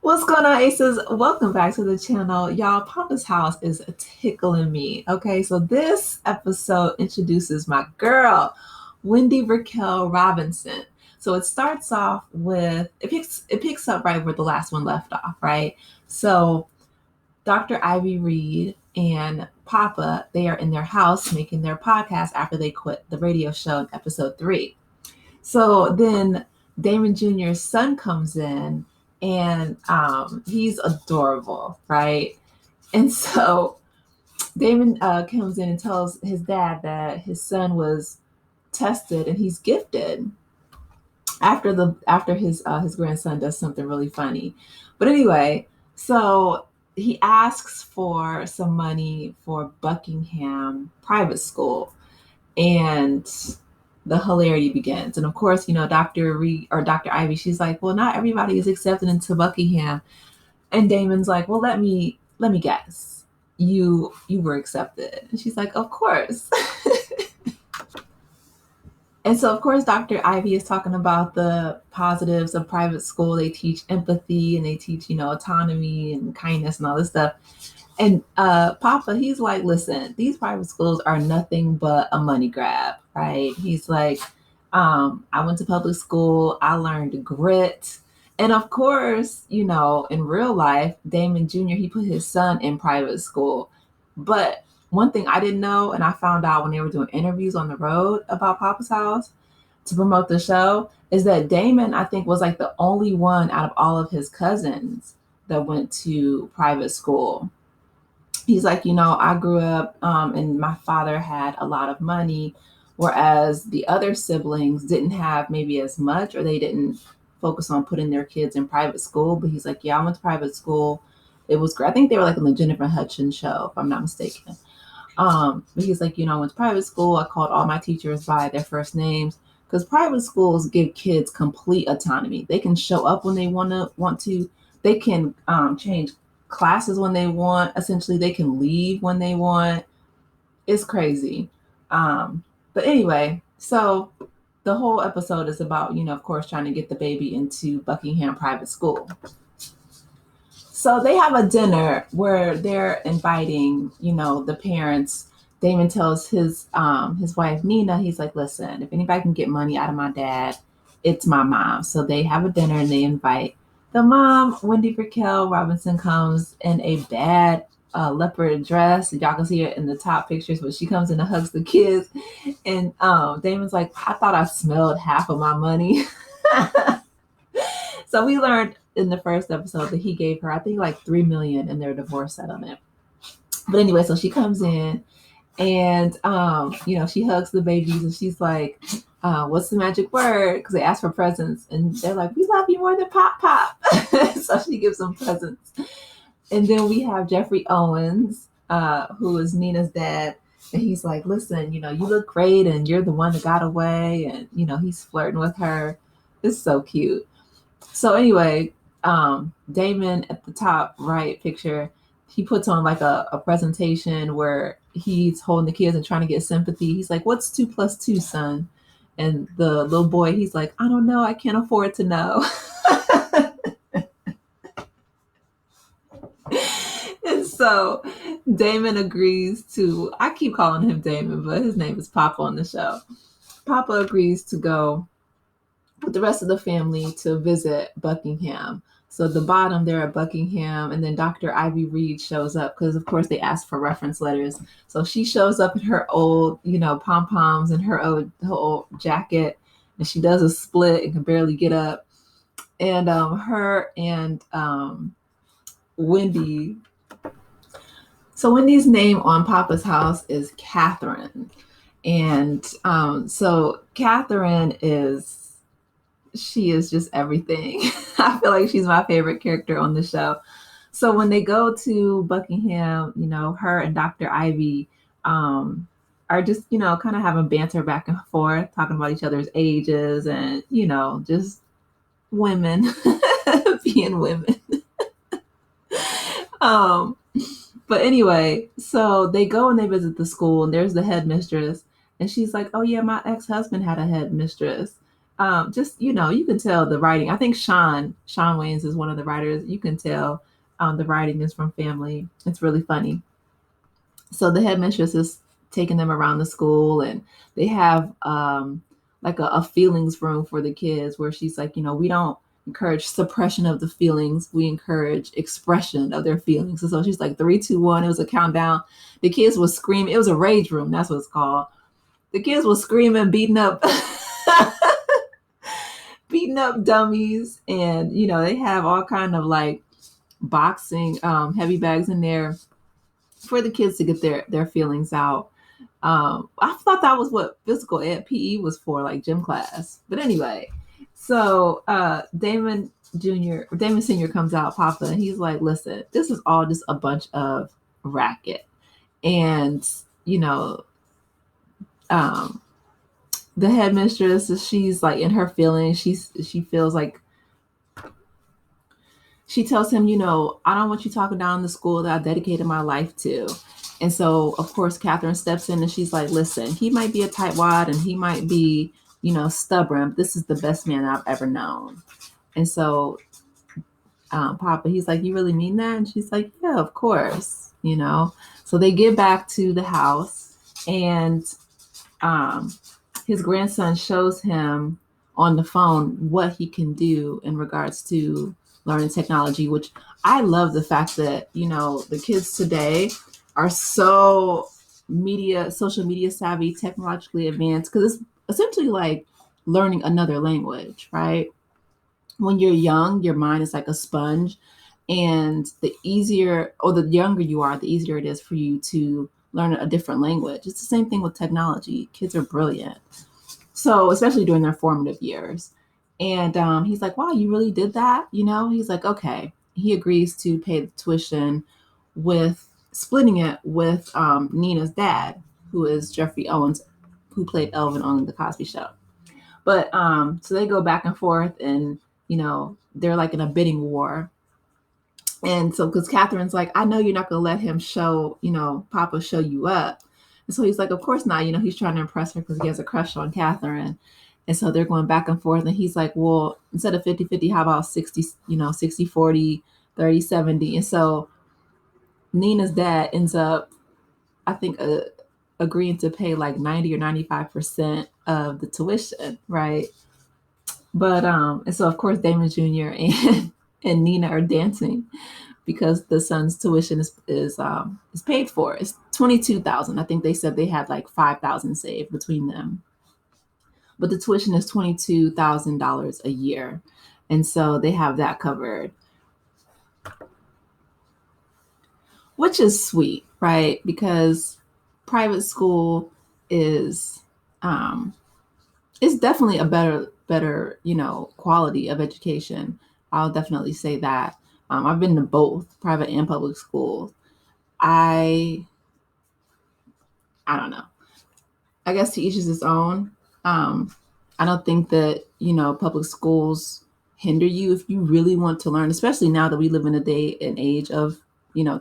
What's going on, Aces? Welcome back to the channel. Y'all, Papa's house is tickling me. Okay, so this episode introduces my girl, Wendy Raquel Robinson. So it starts off with it picks up right where the last one left off, right? So Dr. Ivy Reed and Papa, they are in their house making their podcast after they quit the radio show in episode 3. So then Damon Jr.'s son comes in and he's adorable, right? And so Damon comes in and tells his dad that his son was tested and he's gifted after his grandson does something really funny. But anyway, so he asks for some money for Buckingham private school, and the hilarity begins. And of course, Dr. Reed or Dr. Ivy, she's like, well, not everybody is accepted into Buckingham. And Damon's like, well, let me guess. You were accepted. And she's like, of course. And so, of course, Dr. Ivy is talking about the positives of private school. They teach empathy and they teach, autonomy and kindness and all this stuff. And Papa, he's like, listen, these private schools are nothing but a money grab, right? He's like, I went to public school. I learned grit. And of course, in real life, Damon Jr., he put his son in private school. But one thing I didn't know, and I found out when they were doing interviews on the road about Papa's house to promote the show, is that Damon, I think, was like the only one out of all of his cousins that went to private school. He's like, I grew up and my father had a lot of money, whereas the other siblings didn't have maybe as much, or they didn't focus on putting their kids in private school. But he's like, yeah, I went to private school. It was great. I think they were like on the Jennifer Hudson show, if I'm not mistaken. But he's like, I went to private school. I called all my teachers by their first names, because private schools give kids complete autonomy. They can show up when they want to. They can change classes when they want. Essentially, they can leave when they want. It's crazy. But anyway, so the whole episode is about, of course, trying to get the baby into Buckingham private school. So they have a dinner where they're inviting, the parents. Damon tells his wife Nina, he's like, listen, if anybody can get money out of my dad, it's my mom. So they have a dinner and they invite the mom. Wendy Raquel Robinson comes in a bad leopard dress. Y'all can see it in the top pictures, but she comes in and hugs the kids. And Damon's like, I thought I smelled half of my money. So we learned in the first episode that he gave her, I think, like $3 million in their divorce settlement. But anyway, so she comes in and she hugs the babies and she's like, what's the magic word? Because they ask for presents and they're like, we love you more than pop pop. So she gives them presents. And then we have Geoffrey Owens, who is Nina's dad. And he's like, listen, you look great and you're the one that got away. And, he's flirting with her. It's so cute. So anyway, Damon at the top right picture, he puts on like a presentation where he's holding the kids and trying to get sympathy. He's like, what's 2 + 2, son? And the little boy, he's like, I don't know. I can't afford to know. And so Damon agrees to, I keep calling him Damon, but his name is Papa on the show. Papa agrees to go with the rest of the family to visit Buckingham. So at the bottom, they're at Buckingham, and then Dr. Ivy Reed shows up because, of course, they asked for reference letters. So she shows up in her old, pom-poms and her old jacket, and she does a split and can barely get up. And her and Wendy. So Wendy's name on Papa's house is Catherine. And so Catherine she is just everything. I feel like she's my favorite character on the show. So when they go to Buckingham, her and Dr. Ivy are just, kind of having banter back and forth, talking about each other's ages and, just women being women. But anyway, so they go and they visit the school and there's the headmistress and she's like, oh yeah, my ex-husband had a headmistress. Just you can tell the writing. I think Sean Wayans is one of the writers. You can tell the writing is from family. It's really funny. So the headmistress is taking them around the school, and they have like a feelings room for the kids, where she's like, we don't encourage suppression of the feelings, we encourage expression of their feelings. And so she's like, 3, 2, 1. It was a countdown. The kids was screaming. It was a rage room. That's what it's called. The kids was screaming, beating up beating up dummies, and they have all kind of like boxing heavy bags in there for the kids to get their feelings out. I thought that was what physical ed PE was for, like gym class. But anyway, so Damon Sr comes out, Poppa, and he's like, listen, this is all just a bunch of racket. And, um, the headmistress, she's like in her feelings. She feels like, she tells him, I don't want you talking down the school that I dedicated my life to. And so, of course, Catherine steps in and she's like, listen, he might be a tightwad and he might be, stubborn, but this is the best man I've ever known. And so, Poppa, he's like, you really mean that? And she's like, yeah, of course, So they get back to the house, and his grandson shows him on the phone what he can do in regards to learning technology, which I love the fact that, the kids today are so social media savvy, technologically advanced, because it's essentially like learning another language, right? When you're young, your mind is like a sponge, and the easier or the younger you are, the easier it is for you to learn a different language. It's the same thing with technology. Kids are brilliant. So, especially during their formative years. And he's like, wow, you really did that? He's like, okay. He agrees to pay the tuition with splitting it with Nina's dad, who is Geoffrey Owens, who played Elvin on The Cosby Show. But so they go back and forth, and, they're like in a bidding war. And so, because Catherine's like, I know you're not going to let him show, Papa show you up. And so he's like, of course not. He's trying to impress her because he has a crush on Catherine. And so they're going back and forth. And he's like, well, instead of 50-50, how about 60, 60-40, 30-70? And so Nina's dad ends up, I think, agreeing to pay like 90 or 95% of the tuition, right? But and so of course Damon Jr. and Nina are dancing because the son's tuition is paid for. It's $22,000. I think they said they had like $5,000 saved between them, but the tuition is $22,000 a year, and so they have that covered, which is sweet, right? Because private school is it's definitely a better quality of education. I'll definitely say that. I've been to both private and public schools. I don't know. I guess to each is his own. I don't think that public schools hinder you if you really want to learn, especially now that we live in a day and age of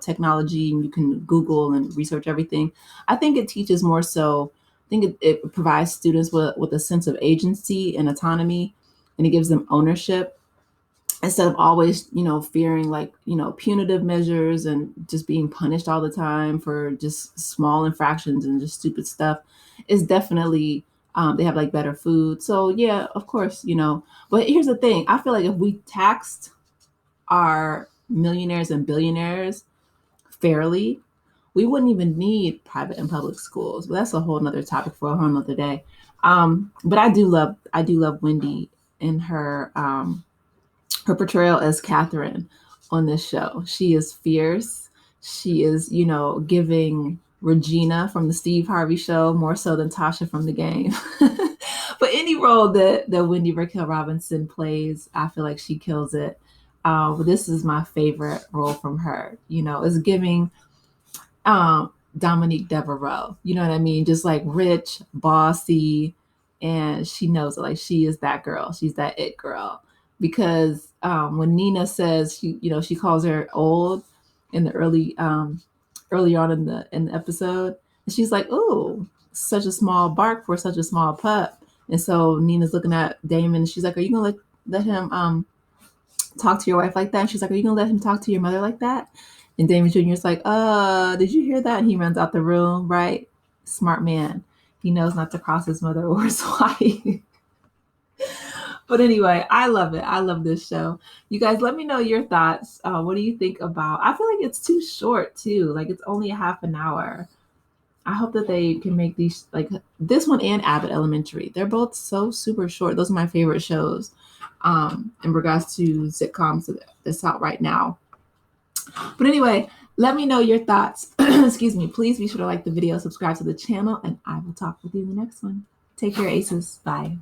technology, and you can Google and research everything. I think it teaches more so. I think it provides students with a sense of agency and autonomy, and it gives them ownership instead of always, fearing like, punitive measures and just being punished all the time for just small infractions and just stupid stuff. Is definitely, they have like better food. So yeah, of course, but here's the thing. I feel like if we taxed our millionaires and billionaires fairly, we wouldn't even need private and public schools. But that's a whole nother topic for a whole nother day. But I do love Wendy and her portrayal as Catherine on this show. She is fierce. She is, giving Regina from the Steve Harvey Show more so than Tasha from The Game. But any role that Wendy Raquel Robinson plays, I feel like she kills it. This is my favorite role from her. It's giving Dominique Devereaux. You know what I mean? Just like rich, bossy, and she knows it. Like she is that girl. She's that it girl. Because when Nina says she calls her old in the early on in the episode, and she's like, "Oh, such a small bark for such a small pup." And so Nina's looking at Damon. And she's like, "Are you gonna let him talk to your wife like that?" And she's like, "Are you gonna let him talk to your mother like that?" And Damon Jr. is like, did you hear that?" And he runs out the room, right? Smart man. He knows not to cross his mother or his wife. But anyway, I love it. I love this show. You guys, let me know your thoughts. What do you think about? I feel like it's too short too. Like it's only a half an hour. I hope that they can make these, like this one and Abbott Elementary. They're both so super short. Those are my favorite shows in regards to sitcoms that's out right now. But anyway, let me know your thoughts. Excuse me. Please be sure to like the video, subscribe to the channel, and I will talk with you in the next one. Take care, Aces. Bye.